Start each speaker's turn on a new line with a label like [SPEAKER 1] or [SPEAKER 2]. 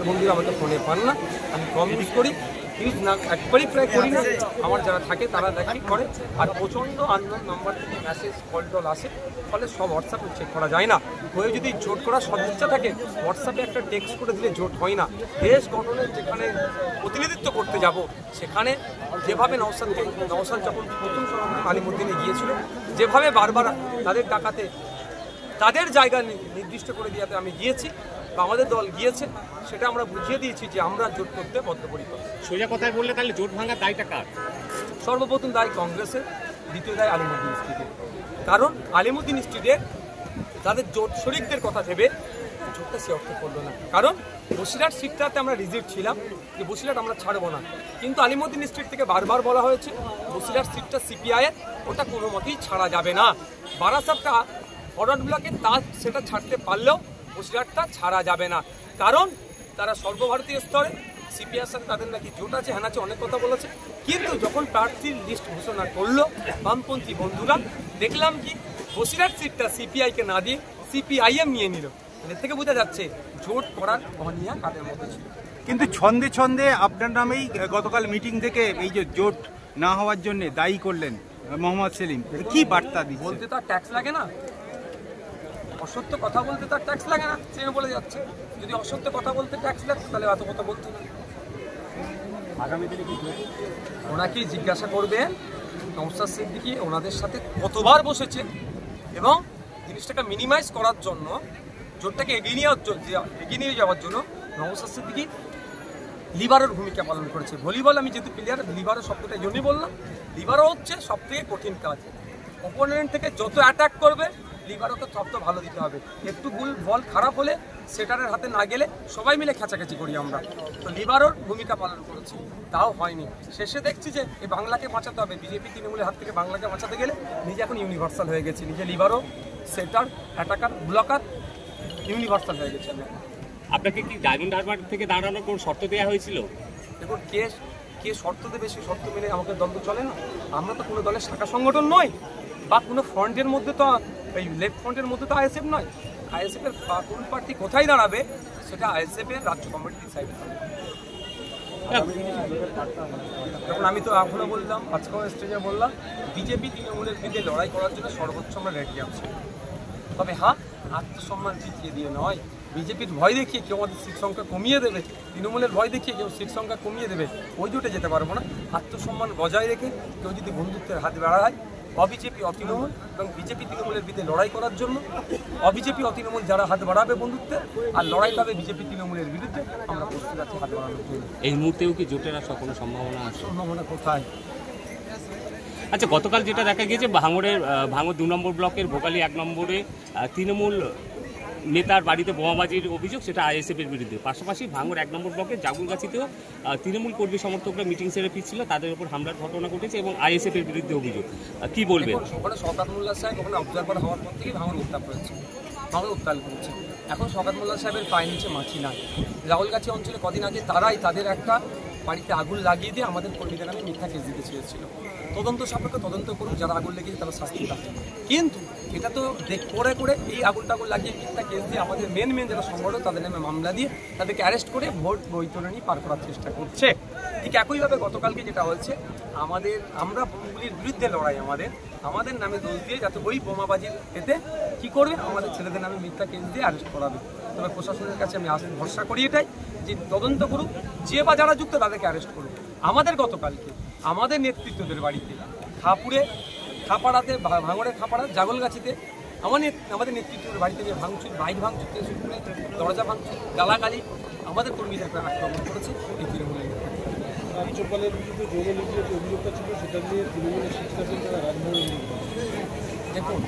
[SPEAKER 1] বন্ধুরা আমাকে ফোনে পান না, আমি কম ইউজ করি, ইউজ না একবারই প্রায় করি না। আমার যারা থাকে তারা দেখি করে, আর প্রচণ্ড আননোন নাম্বার থেকে মেসেজ কল টল আসে, ফলে সব হোয়াটসঅ্যাপে চেক করা যায় না। হয়ে যদি জোট করার সদিচ্ছা থাকে হোয়াটসঅ্যাপে একটা টেক্সট করে দিলে জোট হয় না। দেশ গঠনের যেখানে প্রতিনিধিত্ব করতে যাব সেখানে যেভাবে নওশাদ যখন প্রথম সভাপতি আলিমুদ্দিনে গিয়েছিল, যেভাবে বারবার তাদের ডাকাতে তাদের জায়গা নির্দিষ্ট করে দিয়াতে আমি গিয়েছি বা আমাদের দল গিয়েছে, সেটা আমরা বুঝিয়ে দিয়েছি যে আমরা জোট করতে বদ্ধপরিকর।
[SPEAKER 2] সোজা কথায় বললে তাহলে জোট ভাঙার দায়টা কার?
[SPEAKER 1] সর্বপ্রথম দায় কংগ্রেসের, দ্বিতীয় দায় আলিমুদ্দিন স্ট্রিটের। কারণ আলিমুদ্দিন স্ট্রিটে তাদের জোট শরিকদের কথা ভেবে জোটটা সে অর্থ করলো না। কারণ বসিরহাট সিটটাতে আমরা রিজিট ছিলাম যে বসিরহাট আমরা ছাড়বো না, কিন্তু আলিমুদ্দিন স্ট্রিট থেকে বারবার বলা হয়েছে বসিরহাট সিটটা সিপিআইয়ের, ওটা কোনো মতেই ছাড়া যাবে না। বারাসাতটা ফরওয়ার্ড ব্লকে সেটা ছাড়তে পারলেও বসিরহাটটা ছাড়া যাবে না। কারণ তারা সর্বভারতীয় স্তরে সিপিআইয়ের সাথে তাদের নাকি জোট আছে, হ্যাঁ আছে, অনেক কথা বলেছে। কিন্তু যখন প্রার্থীর লিস্ট ঘোষণা করলো বামপন্থী বন্ধুরা, দেখলাম কি বসিরহাট সিটটা সিপিআইকে না দিয়ে সিপিআইএম নিয়ে নিল। এর থেকে বোঝা যাচ্ছে জোট করার অনিয়া কাদের মধ্যে ছিল।
[SPEAKER 3] কিন্তু ছন্দে ছন্দে আপনার নামেই গতকাল মিটিং থেকে এই যে জোট না হওয়ার জন্য দায়ী করলেন মোহাম্মদ সেলিম, কি বার্তা দিচ্ছে?
[SPEAKER 1] বলতে তার ট্যাক্স লাগে না, অসত্য কথা বলতে তার ট্যাক্স লাগে না, সে বলে যাচ্ছে। যদি অসত্য কথা বলতে ট্যাক্স লাগতো তাহলে এত কথা বলতো না। আগামী দিনে কি ওনাকে জিজ্ঞাসা করবেন নওশাদ সিদ্দিকী ওনাদের সাথে কতবার বসেছে এবং জিনিসটাকে মিনিমাইজ করার জন্য, জোটটাকে এগিয়ে নিয়ে যাওয়ার জন্য নওশাদ সিদ্দিকী লিবারের ভূমিকা পালন করেছে। ভলিবল, আমি যেহেতু প্লেয়ার, লিবারের শব্দটা জন্যই বললাম। লিবারও হচ্ছে সব থেকে কঠিন কাজ। অপোনেন্ট থেকে যত অ্যাটাক করবে লিবারকে তত ভালো দিতে হবে। একটু বল খারাপ হলে সেটারের হাতে না গেলে সবাই মিলে খেঁচাখেঁচি করি আমরা, তো লিবারও ভূমিকা পালন করেছি, তাও হয়নি। শেষে দেখছি যে এই বাংলাকে বাঁচাতে হবে। বিজেপি তৃণমূলের হাত থেকে বাংলাকে বাঁচাতে গেলে নিজে এখন ইউনিভার্সাল হয়ে গেছে, নিজে লিবারও, সেটার, অ্যাটাকার, ব্লকার ইউনিভার্সাল হয়ে গেছে।
[SPEAKER 2] আপনাকে কি ডায়মন্ড হারবার থেকে দাঁড়ানোর কোন শর্ত দেওয়া হয়েছিল?
[SPEAKER 1] দেখুন, কে শর্ত দেবে, সেই শর্ত মেনে আমাকে দল তো চলে না। আমরা তো কোনো দলের শাখা সংগঠন নয়, বা কোনো ফ্রন্টের মধ্যে তো, এই লেফট ফ্রন্টের মধ্যে তো আইএসএফ নয়। আইএসএফের কোন প্রার্থী কোথায় দাঁড়াবে সেটা আইএসএফের রাজ্য কমিটি ডিসাইড করে। দেখুন, আমি তো এখনো বললাম, আজকেও স্টেজে বললাম, বিজেপি তৃণমূলের বিরুদ্ধে লড়াই করার জন্য সর্বোচ্চ আমরা রেডি আছি। তবে হ্যাঁ, আত্মসম্মান জিতিয়ে দিয়ে নয়। বিজেপির ভয় দেখিয়ে কেউ আমাদের সিট সংখ্যা কমিয়ে দেবে, তৃণমূলের ভয় দেখিয়ে কেউ সিট সংখ্যা কমিয়ে দেবে, ওই জোটে যেতে পারবো না। আত্মসম্মান বজায় রেখে কেউ যদি বন্ধুত্বের হাত বাড়ায়, অবিজেপি অতৃণমূল এবং বিজেপি তৃণমূলের বিরুদ্ধে লড়াই করার জন্য অবিজেপি অতৃণমূল যারা হাত বাড়াবে বন্ধুত্বের, আর লড়াই পাবে বিজেপি তৃণমূলের বিরুদ্ধে, আমরা প্রস্তুত আছি হাত বাড়ানোর জন্য।
[SPEAKER 2] এই মুহূর্তেও কি জোটের আর কোনো সম্ভাবনা আছে?
[SPEAKER 1] সম্ভাবনা কোথায়?
[SPEAKER 2] আচ্ছা, গতকাল যেটা দেখা গিয়েছে ভাঙড় 2 নম্বর ব্লকের ভোগালী 1 নম্বরে তৃণমূল নেতার বাড়িতে বোমাবাজির অভিযোগ, সেটা আইএসএফের বিরুদ্ধে। পাশাপাশি ভাঙড় 1 নম্বর ব্লকের জাগুলগাছিতেও তৃণমূল কর্মী সমর্থকরা মিটিং সেরে ফিরছিল, তাদের উপর হামলার ঘটনা ঘটেছে এবং আইএসএফের বিরুদ্ধে অভিযোগ। কি বলবেন?
[SPEAKER 1] ওখানে শওকত মোল্লা সাহেব ওখানে অবজারভার হওয়ার পর থেকে ভাঙড় উত্তাপ করেছে, ভাঙড় উত্তাল করেছে। এখন শওকত মোল্লা সাহেবের পায়ের নিচে মাছি নাই। জাগুলগাছি অঞ্চলে কদিন আগে তারাই তাদের একটা বাড়িতে আগুন লাগিয়ে দিয়ে আমাদের কর্মীদের নামে মিথ্যা কেস দিতে চেয়েছিল। তদন্ত সাপেক্ষে তদন্ত করুক, যারা আগুন লেগেছে তারা শাস্তি পাবে। কিন্তু এটা তো করে এই আগুন লাগিয়ে মিথ্যা কেস দিয়ে আমাদের মেন যারা সংগঠন তাদের নামে মামলা দিয়ে তাদেরকে অ্যারেস্ট করে ভোট বৈতরণী পার করার চেষ্টা করছে। ঠিক একইভাবে গতকালকে যেটা হচ্ছে, আমরা বোমগুলির বিরুদ্ধে লড়াই, আমাদের নামে দোষ দিয়ে যাতে ওই বোমাবাজির এতে কী করবে, আমাদের ছেলেদের নামে মিথ্যা কেস দিয়ে অ্যারেস্ট করাবে। তবে প্রশাসনের কাছে আমি ভরসা করি এটাই, যে তদন্ত করুক, যে বা যারা যুক্ত তাদেরকে অ্যারেস্ট করুক। আমাদের গতকালকে আমাদের নেতৃত্বদের বাড়িতে খাপাড়াতে, ভাঙড়ের খাপাড়া, জাগলগাছিতে আমাদের নেতৃত্বের বাড়িতে যে ভাঙচুর, বাইক ভাঙচুর থেকে শুরু করে দরজা ভাঙচুর, গালাগালি, আমাদের কর্মীদের আক্রমণ করেছে এই তৃণমূলের।
[SPEAKER 4] রাজ্যপালের বিরুদ্ধে যৌনলীগের যে অভিযোগটা ছিল সেটা নিয়ে তৃণমূলের শীর্ষাসীন তারা রাজভবনে
[SPEAKER 1] দেখুন,